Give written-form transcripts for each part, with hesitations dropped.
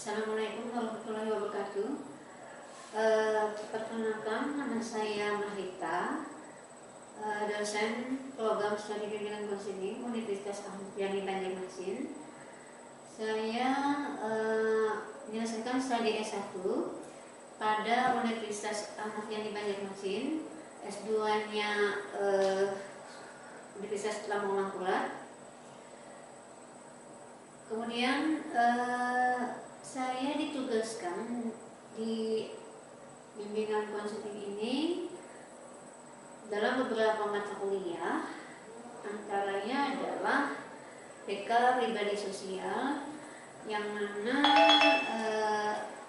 Assalamualaikum warahmatullahi wabarakatuh. Perkenalkan, nama saya Mahrita, dosen program studi bimbingan konseling Universitas Ahmad Yani Banjarmasin. Saya menyelesaikan studi S1 pada Universitas Ahmad Yani Banjarmasin, S2-nya Universitas Lampung Mangkurat. Kemudian saya ditugaskan di bimbingan konseling ini dalam beberapa mata kuliah, antaranya adalah PK Pribadi Sosial, yang mana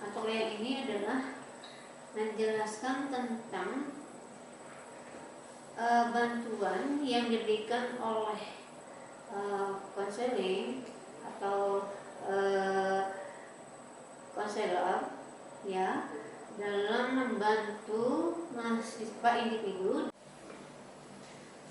mata kuliah ini adalah menjelaskan tentang bantuan yang diberikan oleh konseling atau konselor ya dalam membantu mahasiswa individu.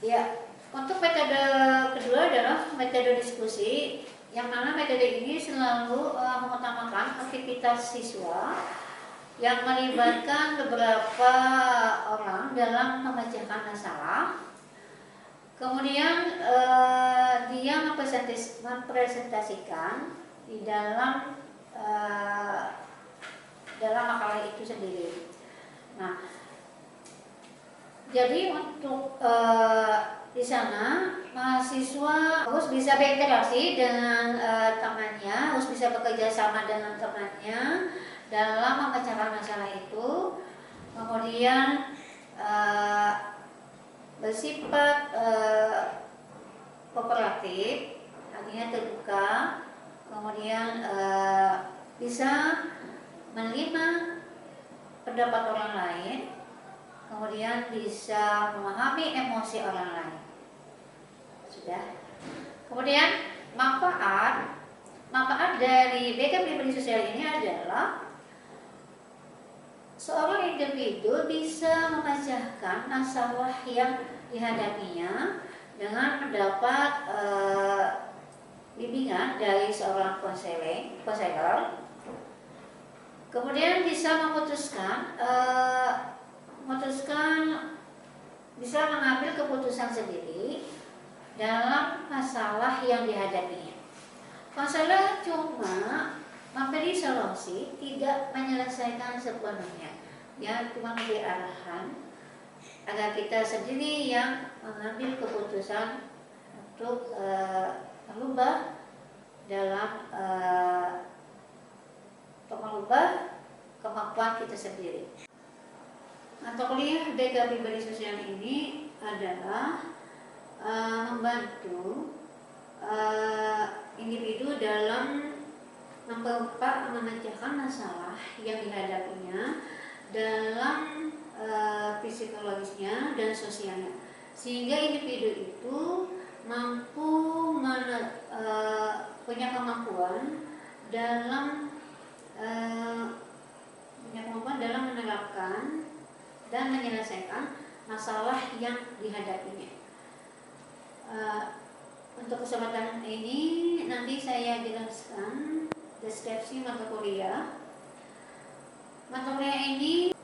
Ya, untuk metode kedua adalah metode diskusi, yang mana metode ini selalu mengutamakan aktivitas siswa yang melibatkan beberapa orang dalam memecahkan masalah. Kemudian dia mempresentasikan di dalam makalah itu sendiri. Nah, jadi untuk di sana mahasiswa harus bisa berinteraksi dengan temannya, harus bisa bekerja sama dengan temannya dalam memecahkan masalah itu. Kemudian bersifat kooperatif, artinya terbuka. Kemudian bisa menerima pendapat orang lain, kemudian bisa memahami emosi orang lain. Sudah. Kemudian manfaat dari BK Pribadi Sosial ini adalah seorang individu bisa memecahkan masalah yang dihadapinya dengan mendapat bimbingan dari seorang konselor. Kemudian bisa bisa mengambil keputusan sendiri dalam masalah yang dihadapinya. Konselor cuma memberi solusi, tidak menyelesaikan sepenuhnya. Ya, cuma memberi arahan agar kita sendiri yang mengambil keputusan untuk mengubah kemampuan kita sendiri. Mata kuliah BK Pribadi Sosial ini adalah membantu individu dalam memecahkan masalah yang dihadapinya dalam psikologisnya dan sosialnya, sehingga individu itu mampu punya kemampuan dalam menerapkan dan menyelesaikan masalah yang dihadapinya. Untuk kesempatan ini nanti saya jelaskan deskripsi mata kuliah. Mata kuliah ini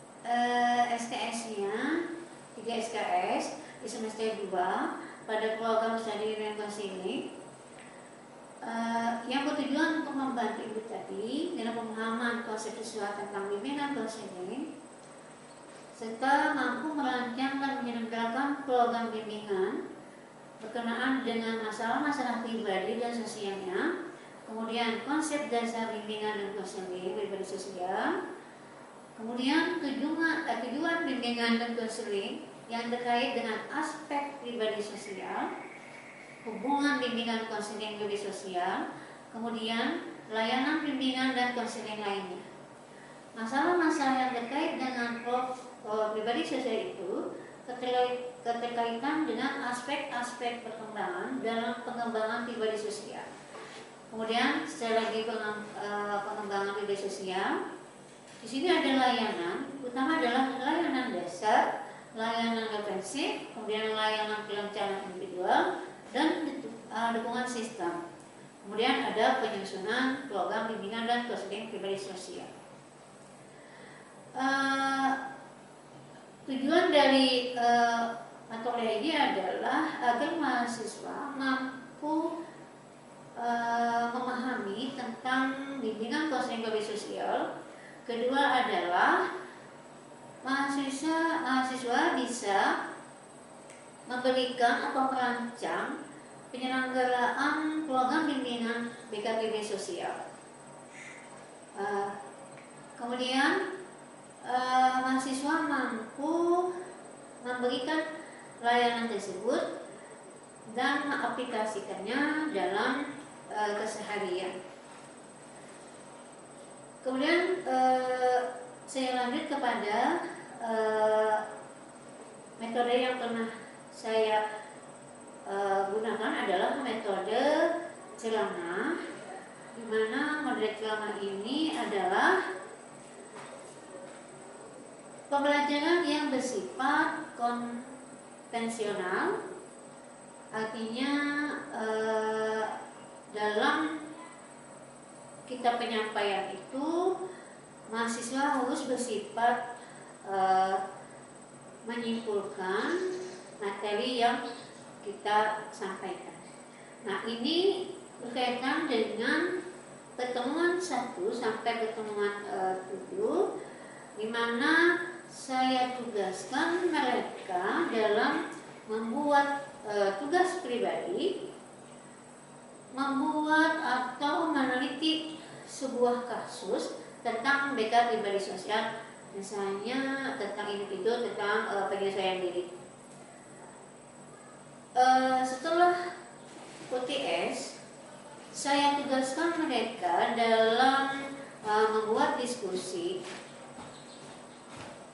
SKS-nya 3 SKS di semester 2 pada program studi bimbingan konseling yang bertujuan untuk membantu ibu tadi dalam pemahaman konsep siswa tentang bimbingan konseling, serta mampu merancang dan menyelenggarakan program bimbingan berkenaan dengan masalah-masalah pribadi dan sosialnya. Kemudian konsep dasar bimbingan dan konseling pribadi sosial. Kemudian tujuan bimbingan dan konseling yang terkait dengan aspek pribadi sosial, hubungan bimbingan konseling pribadi sosial, kemudian layanan bimbingan dan konseling lainnya. Masalah-masalah yang terkait dengan pribadi sosial itu keterkaitan dengan aspek-aspek perkembangan dalam pengembangan pribadi sosial. Kemudian secara lagi pengembangan pribadi sosial, di sini ada layanan, utama adalah layanan dasar, layanan defensif, kemudian layanan perencanaan individual, dan dukungan sistem. Kemudian ada penyusunan program bimbingan dan konseling pribadi sosial. Tujuan dari mata kuliah ini adalah agar mahasiswa mampu memahami tentang bimbingan konseling pribadi sosial. Kedua adalah mahasiswa bisa memberikan atau merancang penyelenggaraan program bimbingan BKPB sosial. Kemudian mahasiswa mampu memberikan layanan tersebut dan mengaplikasikannya dalam keseharian. Kemudian saya lanjut kepada metode yang pernah saya gunakan adalah metode Celana, di mana model Celana ini adalah pembelajaran yang bersifat konvensional, artinya dalam kitab penyampaian itu mahasiswa harus bersifat menyimpulkan materi yang kita sampaikan. Nah, ini berkaitan dengan pertemuan 1 sampai pertemuan 7, di mana saya tugaskan mereka dalam membuat tugas pribadi, membuat atau meneliti sebuah kasus tentang BK pribadi sosial, misalnya tentang individu, tentang penyesuaian diri. Setelah UTS, saya tugaskan mereka dalam membuat diskusi.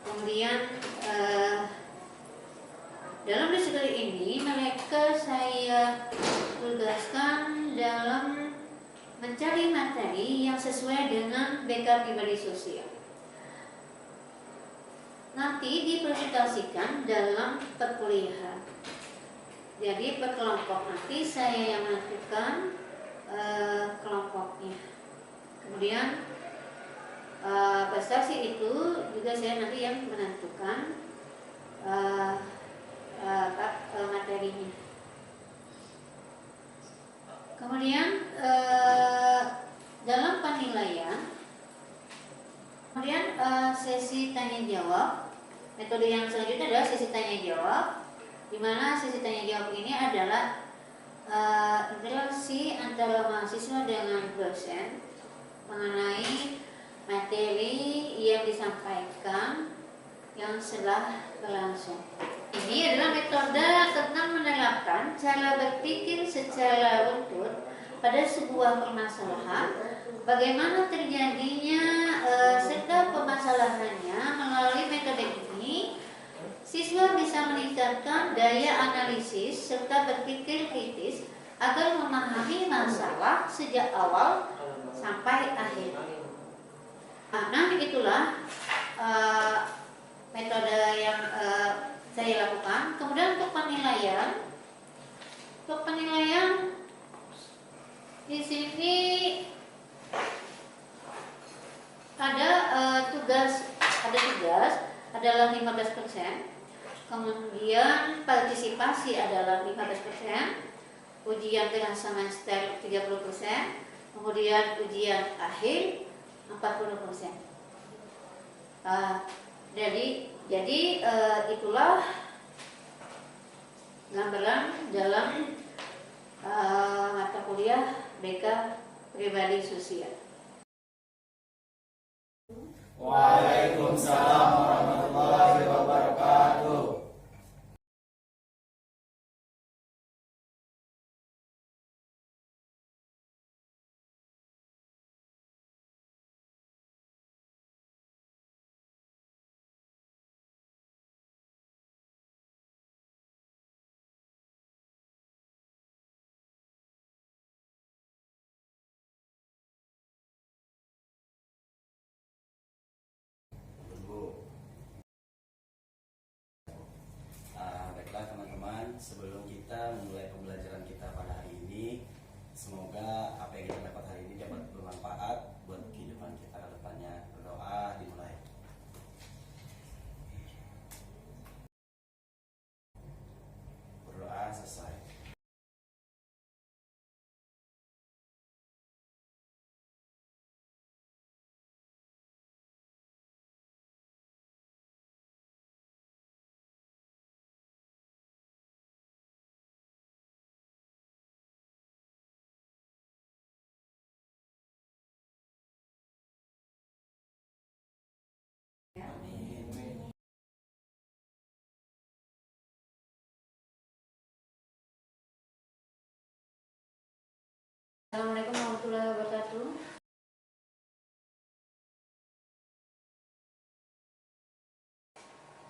Kemudian dalam diskusi ini mereka saya tugaskan dalam mencari materi yang sesuai dengan BK pribadi sosial. Nanti dipresentasikan dalam perkuliahan. Jadi per kelompok, nanti saya yang menentukan kelompoknya. Kemudian prestasi itu juga saya nanti yang menentukan materinya. Kemudian dalam penilaian, kemudian sesi tanya jawab. Metode yang selanjutnya adalah sesi tanya jawab, di mana sesi tanya jawab ini adalah interaksi antara mahasiswa dengan dosen mengenai materi yang disampaikan yang telah berlangsung. Ini adalah metode tentang menerapkan cara berpikir secara runtut pada sebuah permasalahan, bagaimana terjadinya serta permasalahannya. Melalui metode ini, siswa bisa meningkatkan daya analisis serta berpikir kritis agar memahami masalah sejak awal sampai akhir. Nah, itulah metode yang saya lakukan. Kemudian untuk penilaian di sini ada tugas adalah 15%. Kemudian partisipasi adalah 15%, ujian tengah semester 30%, kemudian ujian akhir 40%. Jadi itulah gambaran dalam mata kuliah BK pribadi sosial. Waalaikumsalam warahmatullahi wabarakatuh.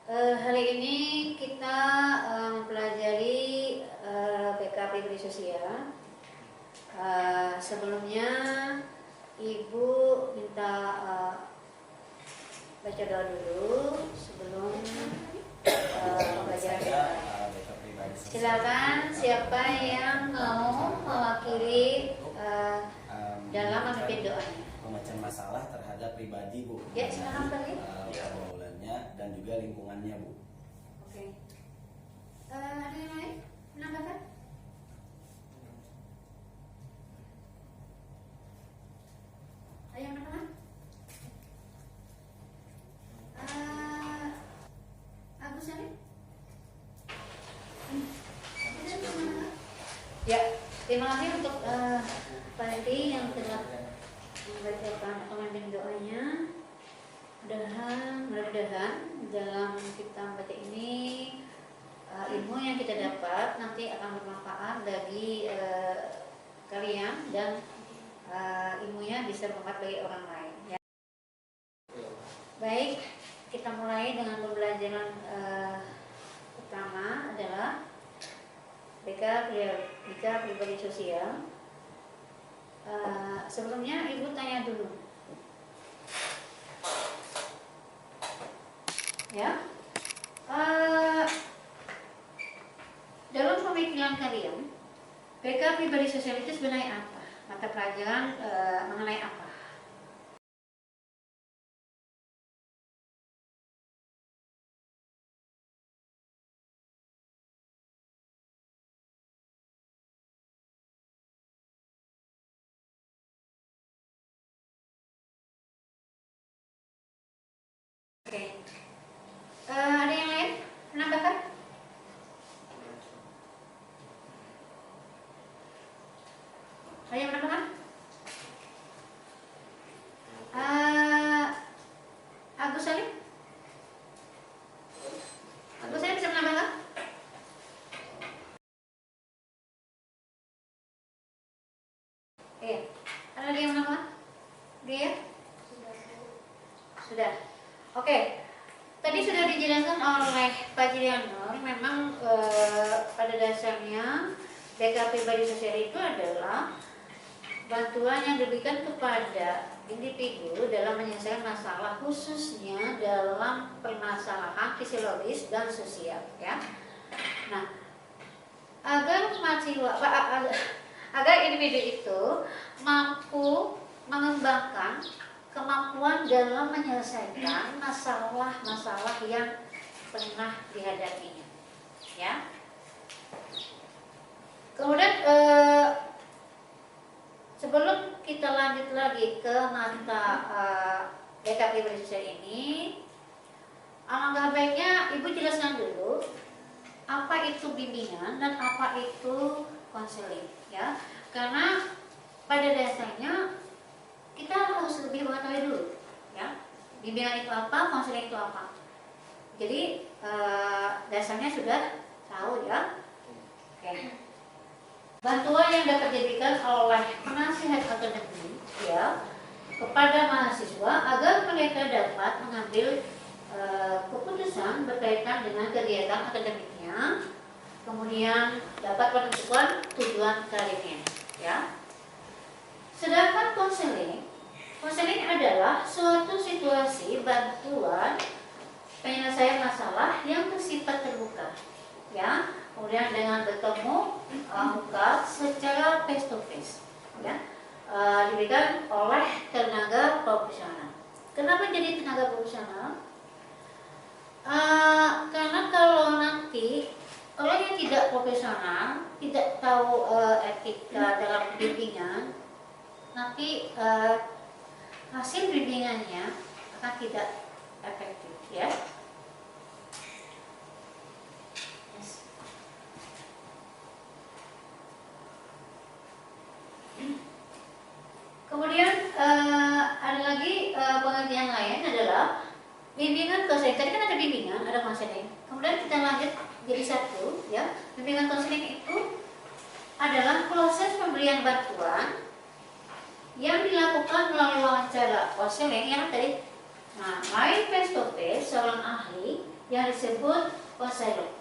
Hari ini kita mempelajari BK Pribadi Sosial. Sebelumnya Ibu minta baca doa dulu sebelum pembelajaran. Silakan siapa yang mau mewakili dalam memimpin doanya. Pemecahkan masalah terhadap pribadi, Bu. Ya, silakan Pak. Pergaulannya dan juga lingkungannya, Bu. Oke. Ada yang lain? Menambahkan? Ada yang menambahkan? Agus Salim? Ya, terima kasih untuk Pak Edi yang telah membacakan atau memimpin doanya. Mudah-mudahan dalam kita membaca ini ilmu yang kita dapat nanti akan bermanfaat bagi kalian dan ilmunya bisa bermanfaat bagi orang lain. Ya. Baik, kita mulai dengan pembelajaran pertama adalah BK Pribadi Sosial. Sebelumnya Ibu tanya dulu. Ya, dalam pemikiran kalian, BK Pribadi Sosial itu sebenarnya apa? Mata pelajaran mengenai apa? Oke. Ada yang lain? Menambahkan? Ada yang menambahkan? Agus Salim? Agus Salim bisa menambahkan? Iya. Ada yang menambahkan? Dia? Sudah. Oke. Tadi sudah dijelaskan oleh Pak Julianur, memang pada dasarnya BK Pribadi Sosial itu adalah bantuan yang diberikan kepada individu dalam menyelesaikan masalah, khususnya dalam permasalahan fisiologis dan sosial, ya. Nah, agar individu itu mampu mengembangkan kemampuan dalam menyelesaikan masalah-masalah yang pernah dihadapinya, ya. Kemudian sebelum kita lanjut lagi ke mata BK Pribadi Sosial ini, alangkah baiknya Ibu jelaskan dulu apa itu bimbingan dan apa itu konseling, ya. Karena pada dasarnya kita harus lebih mengetahui dulu, ya, bimbingan itu apa, konseling itu apa. Jadi dasarnya sudah tahu, ya. Oke. Bantuan yang dapat diberikan oleh penasihat akademik, ya, kepada mahasiswa agar mereka dapat mengambil keputusan berkaitan dengan kegiatan akademiknya, kemudian dapat menentukan tujuan karirnya, ya. Sedangkan konseling adalah suatu situasi bantuan penyelesaian masalah yang bersifat terbuka, ya. Kemudian dengan bertemu muka secara face to face, ya, diberikan oleh tenaga profesional. Kenapa jadi tenaga profesional? Karena kalau nanti orang yang tidak profesional, tidak tahu etika dalam bimbingan, nanti hasil bimbingannya akan tidak efektif, ya. Yes. Kemudian ada lagi pengertian lain adalah bimbingan konseling. Tadi kan ada bimbingan, ada konseling. Kemudian kita lanjut jadi satu, ya. Bimbingan konseling itu adalah proses pemberian bantuan yang dilakukan melalui wawancara konseling yang tadi, nah, lain face to face seorang ahli yang disebut konseling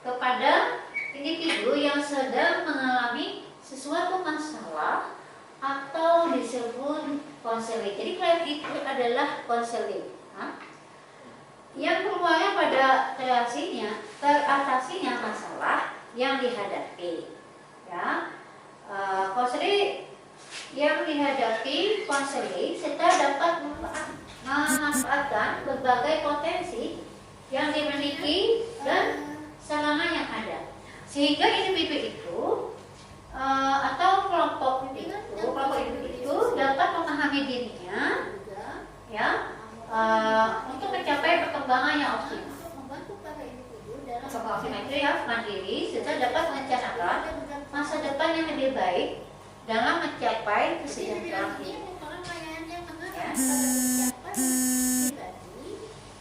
kepada individu yang sedang mengalami sesuatu masalah atau disebut konseling. Jadi klien itu adalah konseling yang berupaya pada teratasinya masalah yang dihadapi. Ya, konseling yang dihadapi konseling serta dapat memanfaatkan berbagai potensi yang dimiliki dan sarana yang ada, sehingga individu itu atau kelompok individu itu dapat memahami dirinya, ya, untuk mencapai perkembangan yang optimal. Perkembangan itu ya mandiri serta dapat merencanakan masa depan yang lebih baik dalam mencapai kesejahteraan hidup.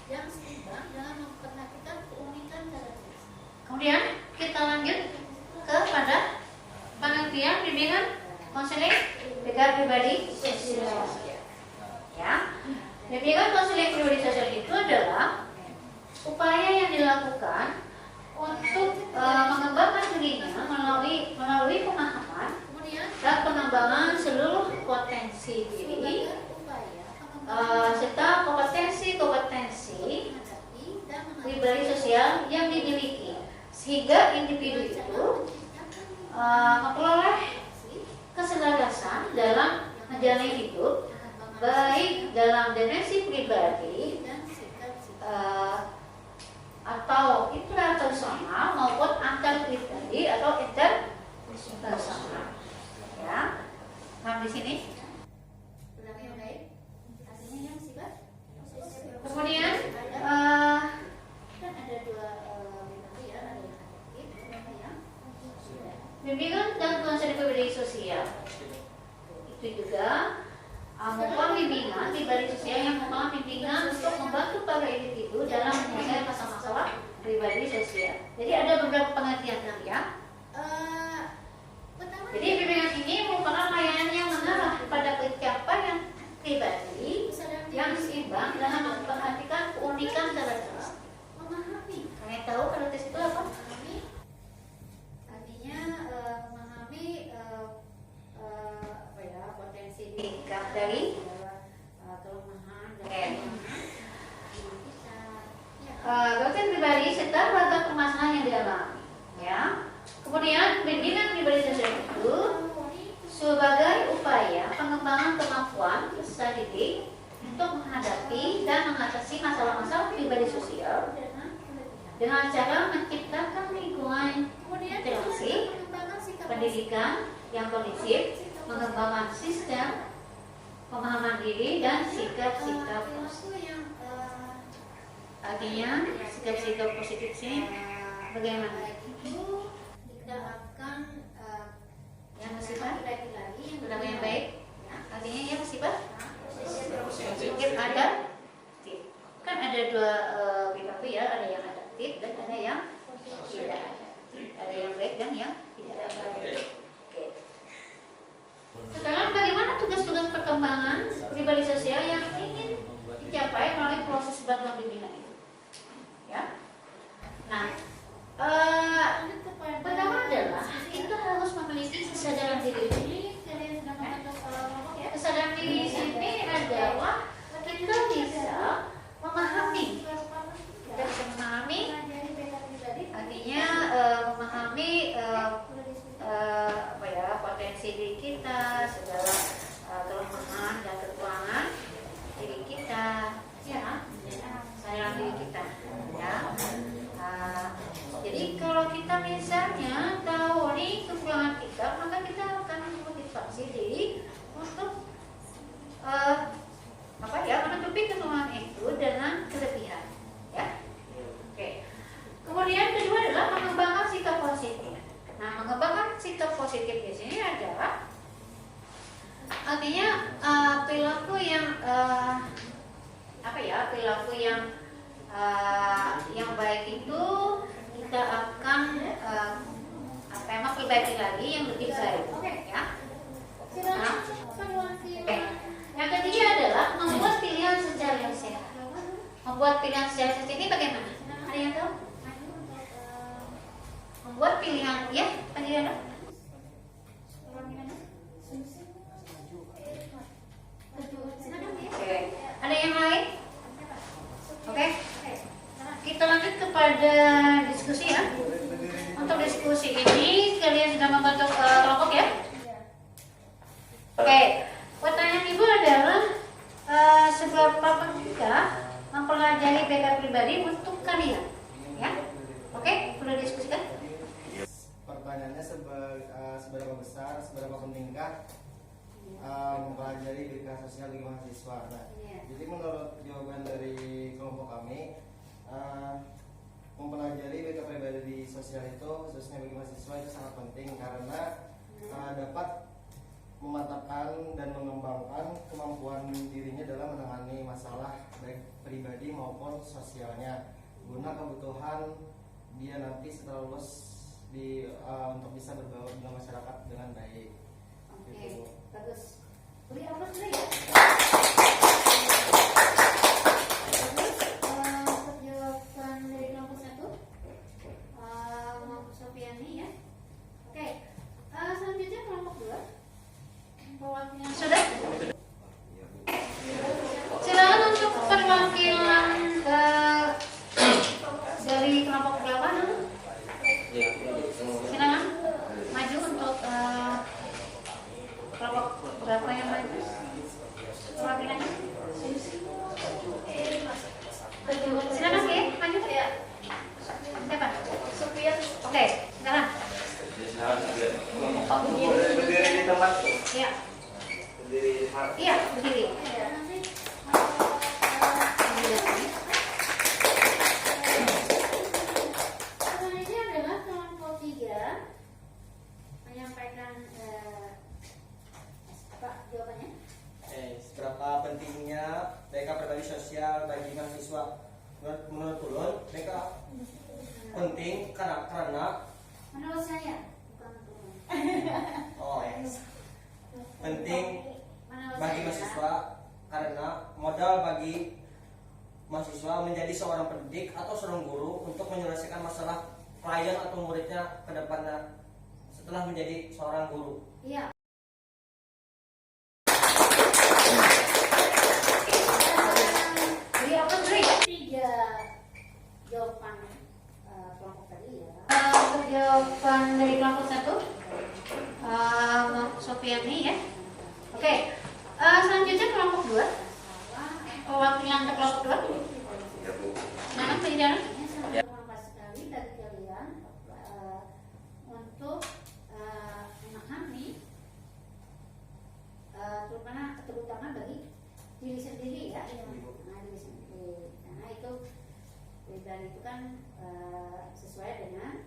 Ya. Kemudian kita lanjut kepada pengertian bimbingan konseling pribadi sosial. Ya, bimbingan konseling pribadi sosial itu adalah upaya yang dilakukan untuk mengembangkan dirinya melalui pemahaman dan pengembangan seluruh potensi diri serta kompetensi pribadi sosial yang dimiliki, sehingga individu itu memperoleh keselarasan dalam menjalani hidup, baik dalam dimensi pribadi atau intrapersonal maupun antar pribadi atau interpersonal. Ya, paham di sini? Kemudian kan ada dua bimbingan dan konseling pribadi sosial. Itu juga merupakan bimbingan pribadi sosial yang merupakan bimbingan untuk membantu para individu dalam menyelesaikan masalah pribadi sosial. Jadi ada beberapa pengertian ya. Jadi bimbingan ini merupakan layanan yang mengarah pada pencapaian pribadi yang seimbang dalam memperhatikan keunikan karakteristik. Kalian tahu karakteristik itu apa? Artinya memahami potensi tingkat dari kelemahan dan karakter pribadi serta beragam permasalahan yang dialami. Ya. Kemudian bimbingan pribadi sosial itu sebagai upaya pengembangan kemampuan peserta didik untuk menghadapi dan mengatasi masalah-masalah pribadi sosial dengan cara menciptakan lingkungan interaksi pendidikan yang kondusif, mengembangkan sistem pemahaman diri dan sikap-sikap positif. Artinya sikap-sikap positif ini bagaimana? Kita akan yang bersifat perilaku yang baik. Artinya yang bersifat positif adaptif. Kan ada dua perilaku ya, ada yang adaptif dan ada yang tidak adaptif. Ada yang baik dan yang tidak adaptif. Oke. Sekarang bagaimana tugas-tugas perkembangan pribadi sosial yang ingin dicapai melalui proses bantuan bimbingan itu? Ya. Nah, pertama adalah kita harus memiliki kesadaran diri. Kesadaran diri ini adalah kita bisa memahami, artinya memahami potensi diri kita, segala kelemahan dan kekurangan diri kita, ya, kesadaran diri kita, ya. Jadi kalau kita misalnya tahu nih kekurangan kita, maka kita akan memotivasi diri untuk menutupi kekurangan itu dengan kelebihan, ya. Oke. Kemudian kedua adalah mengembangkan sikap positif. Nah, mengembangkan sikap positif di sini adalah artinya perilaku yang perilaku yang baik itu kita akan memperbaiki lagi yang lebih baik, ya. Nah, yang ketiga adalah membuat pilihan secara sehat. Membuat pilihan secara sehat ini bagaimana? Ada yang tahu? Maju untuk membuat pilihan ya, pilihan apa? Oke. Ada yang lain? Oke. Kita lanjut kepada diskusi ya. Untuk diskusi ini kalian sudah membentuk kelompok ya? Oke. Pertanyaan ibu adalah seberapa pentingkah mempelajari BK pribadi untuk kalian? Ya. Oke, perlu diskusikan? Pertanyaannya seberapa besar, seberapa pentingkah mempelajari BK sosial di mahasiswa. Nah, jadi menurut jawaban dari kelompok kami, mempelajari BK pribadi di sosial itu khususnya bagi mahasiswa itu sangat penting karena dapat memantapkan dan mengembangkan kemampuan dirinya dalam menangani masalah baik pribadi maupun sosialnya guna kebutuhan dia nanti setelah lulus untuk bisa bergaul dengan masyarakat dengan baik. Oke, Gitu. bagus. Beri apa dulu ya? Bagus. Untuk jawaban dari kelompok 1 Sofiani ya. Oke. Selanjutnya kelompok 2. Perwakilan sudah? Silakan untuk perwakilan dari kelompok berapa dulu? Silakan maju untuk kelompok berapa yang maju? Perwakilannya? Silakan ya, maju ya. Siapa? Sofian. Oke, silakan. Berdiri di tempat. Iya. Berdiri di tempat. Iya, berdiri. Selanjutnya adalah kelompok 3 menyampaikan apa jawabannya? Seberapa pentingnya BK pribadi sosial bagi mahasiswa? Menurut Ulun, BK penting karena Menurut saya, bukan menurut. penting Menurut bagi saya, mahasiswa karena modal bagi mahasiswa menjadi seorang pendidik atau seorang guru untuk menyelesaikan masalah klien atau muridnya ke depannya setelah menjadi seorang guru. Iya. Beri apa beri? 3 jawaban kelompok tadi ya. Untuk jawaban dari kelompok 1 Sofiani ya. Oke. Selanjutnya kelompok 2. Perwakilan untuk kelompok 2. Mana penjara? Sangat bermanfaat sekali bagi kalian untuk memahami terutama bagi diri sendiri ya. Nah, diri sendiri. Karena itu pribadi itu kan sesuai dengan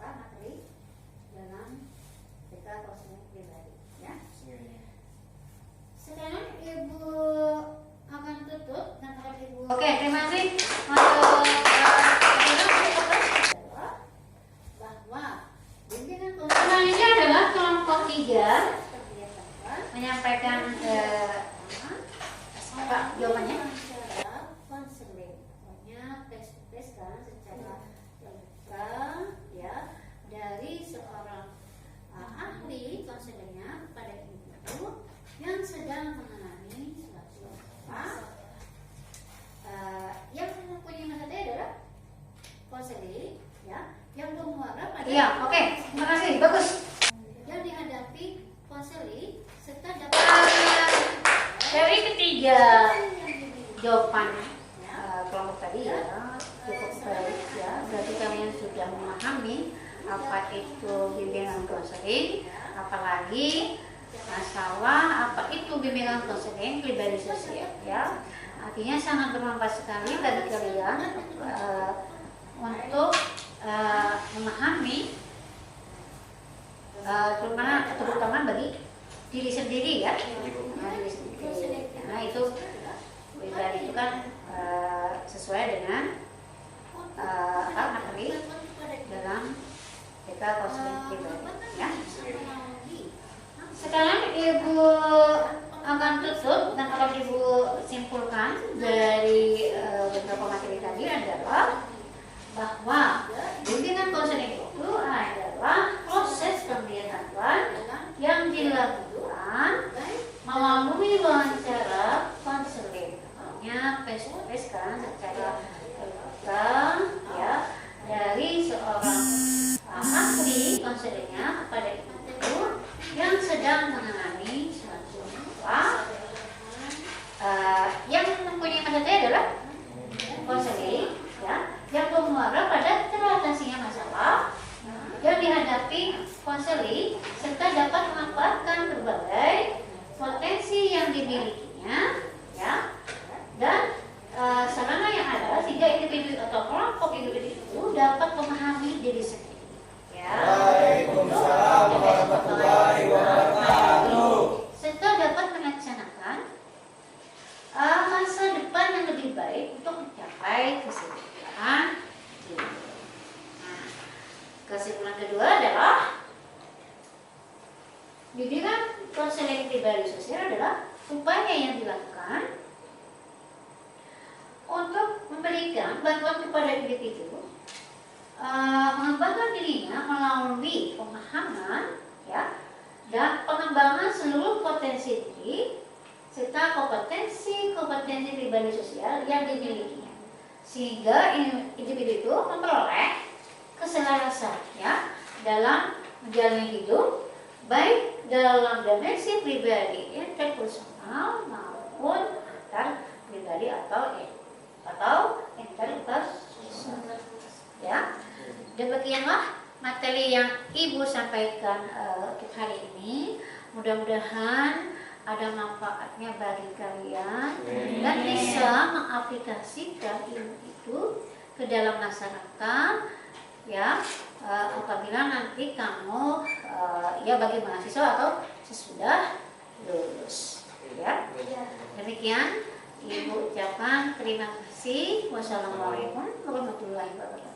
materi dalam BK konseling pribadi ya. Sekarang Ibu akan tutup dan kalau Ibu. Oke, terima kasih untuk bahwa bimbingan selanjutnya adalah kelompok 3 menyampaikan apa jawabannya? Konseling, pokoknya tes kan secara terbuka ya dari seorang ahli konselingnya pada ibu yang sedang mengalami suatu yang mempunyai masalah adalah konseling ya yang bermuara pada oke, terima kasih, bagus yang dihadapi konseling serta dapat dari ketiga jawaban kelompok tadi ya cukup baik ya, berarti kalian sudah memahami apa itu bimbingan konseling, apalagi masalah apa itu bimbingan konseling pribadi sosial ya. Artinya sangat bermanfaat sekali bagi kalian untuk memahami terutama bagi diri sendiri ya. Nah, diri sendiri. Nah itu pribadi itu kan sesuai dengan materi dalam BK konseling pribadi ya. Sekarang Ibu akan tutup dan kalau Ibu simpulkan dari beberapa materi tadi adalah bahwa bimbingan konseling itu adalah proses pembinaan yang dilakukan melalui wawancara konseling, namanya face to face kan, secara terbuka ya, dari seorang ahli konselingnya kepada ibu yang sedang mengalami suatu masalah. Yang mempunyai masalah itu adalah konseling ya, yang bermuara pada teratasinya masalah yang dihadapi konseling serta dapat memanfaatkan berbagai potensi yang dimilikinya ya, dan sarana yang ada sehingga individu atau kelompok individu itu dapat memahami diri sendiri ya. Waalaikumsalam warahmatullahi wabarakatuh. Serta dapat melaksanakan masa depan yang lebih baik untuk mencapai kesejahteraan hidup. Nah, kesimpulan kedua adalah bimbingan konseling pribadi sosial adalah upaya yang dilakukan untuk memberikan bantuan kepada individu mengembangkan dirinya melalui pemahaman ya, dan pengembangan seluruh potensi diri serta kompetensi pribadi sosial yang dimilikinya, sehingga individu itu memperoleh keselarasan ya dalam menjalani hidup, baik dalam dimensi pribadi interpersonal maupun antar pribadi atau interpersonal ya. Demikianlah materi yang Ibu sampaikan untuk hari ini. Mudah-mudahan ada manfaatnya bagi kalian dan bisa mengaplikasikan ilmu itu ke dalam masyarakat ya, apabila nanti kamu ya bagi mahasiswa atau sesudah lulus ya. Demikian Ibu ucapkan terima kasih. Wassalamualaikum warahmatullahi wabarakatuh.